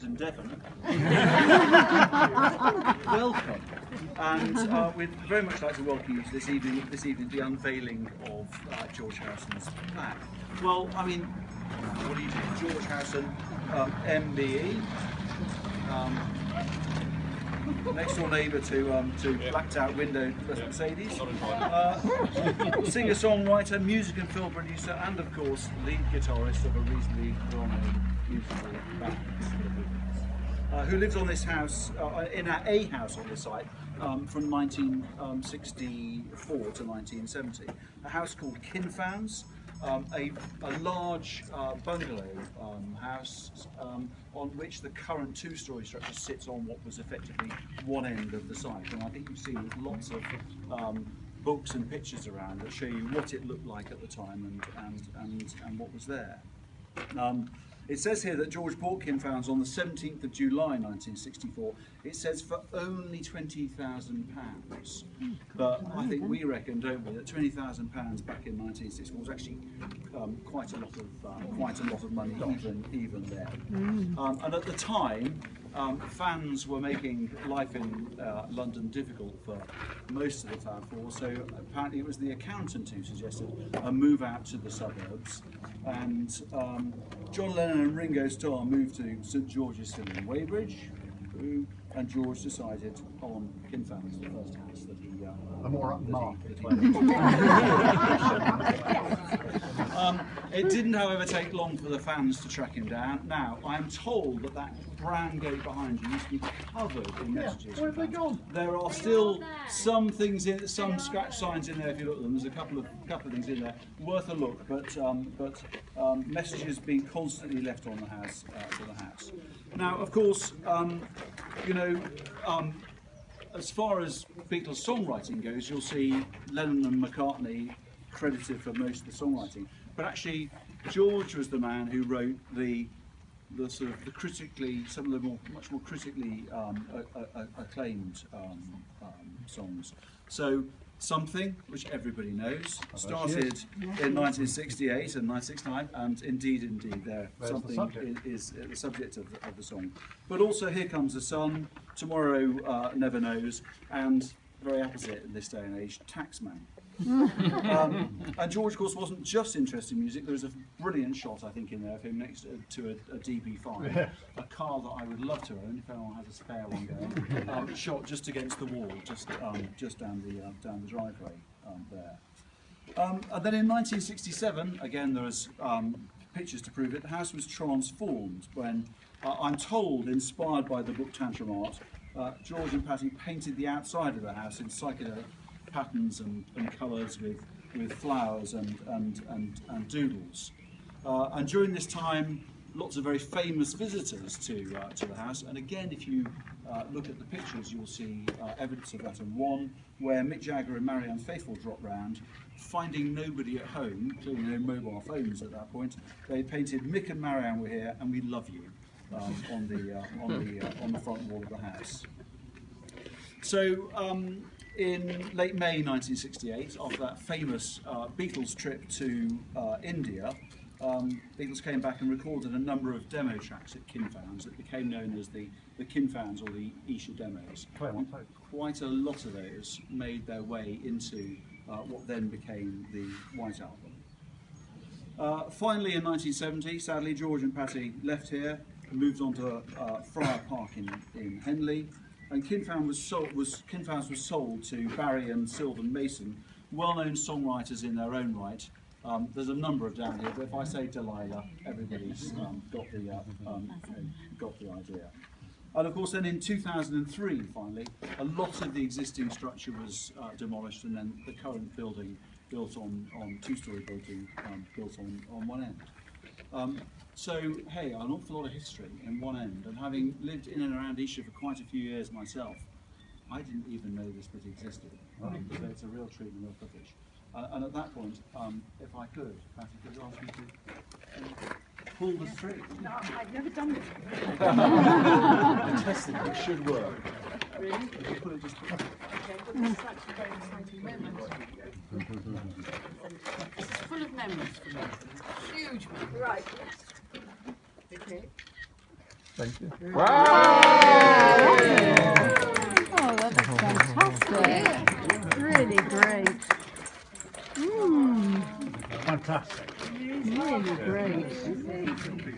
in Devon. Welcome, and we'd very much like to welcome you to this evening, the unveiling of George Harrison's Plaque. Well, I mean, what do you do? George Harrison, MBE, next door neighbour to blacked out window Mercedes, singer-songwriter, music and film producer, and of course lead guitarist of a reasonably well-known musical band, who lives on this house, in a house on the site, from 1964 to 1970. A house called Kinfans, a large bungalow house on which the current two-storey structure sits on what was effectively one end of the site. And I think you've seen lots of books and pictures around that show you what it looked like at the time and what was there. It says here that George bought Kinfans on the 17th of July 1964. It says for only £20,000. But I think we reckon, don't we, that £20,000 back in 1964 was actually quite a lot of money even then. And at the time, fans were making life in London difficult for most of the Fab Four, so apparently it was the accountant who suggested a move out to the suburbs, and John Lennon and Ringo Starr moved to St George's Hill in Weybridge, and George decided on Kinfans, the first house that he it didn't, however, take long for the fans to track him down. Now, I'm told that that brand gate behind you used to be covered in messages. Where have they gone? There are still some things in, some scratch signs in there if you look at them. There's a couple of things in there worth a look, but messages being constantly left on the house for the house. Now, of course, you know. As far as Beatles songwriting goes, you'll see Lennon and McCartney credited for most of the songwriting, but actually George was the man who wrote the sort of the critically, some of the much more critically acclaimed songs. So Something, which everybody knows, started in 1968 and 1969, and indeed, Something is the subject of the song. But also Here Comes the Sun, Tomorrow Never Knows, and very opposite in this day and age, Taxman. And George, of course, wasn't just interested in music. There's a brilliant shot, I think, in there of him next to a DB5, a car that I would love to own if anyone has a spare one going. Shot just against the wall, just down the driveway there. And then in 1967, again, there's pictures to prove it. The house was transformed when, I'm told, inspired by the book Tantrum Art, George and Patty painted the outside of the house in psychedelic patterns and colours with flowers and doodles. And during this time, lots of very famous visitors to the house. And again, if you look at the pictures, you'll see evidence of that in one where Mick Jagger and Marianne Faithfull dropped round, finding nobody at home, clearly no mobile phones at that point. They painted "Mick and Marianne were here, and we love you" on the front wall of the house. So. In late May 1968, after that famous Beatles trip to India, Beatles came back and recorded a number of demo tracks at Kinfans that became known as the Kinfans or the Isha demos. Quite a lot of those made their way into what then became the White Album. Finally, in 1970, sadly, George and Patty left here and moved on to Friar Park in Henley. And Kinfans was sold to Barry and Sylvan Mason, well-known songwriters in their own right. There's a number of down here, but if I say Delilah, everybody's got the idea. And of course, then in 2003, finally, a lot of the existing structure was demolished, and then the current building, built on two-storey building, built on one end. So, hey, an awful lot of history in one end, and having lived in and around Isha for quite a few years myself, I didn't even know this bit existed. So it's a real treat and a real privilege. And at that point, if I could, Patty, could ask you to pull the string. No, I've never done this before. I tested it, it should work. Really? If you pull it just... Okay, but this is actually very exciting moment. This is full of memories for me. Huge memories. Right. Okay. Thank you. Oh, that looks fantastic. Really great. Fantastic. Really great.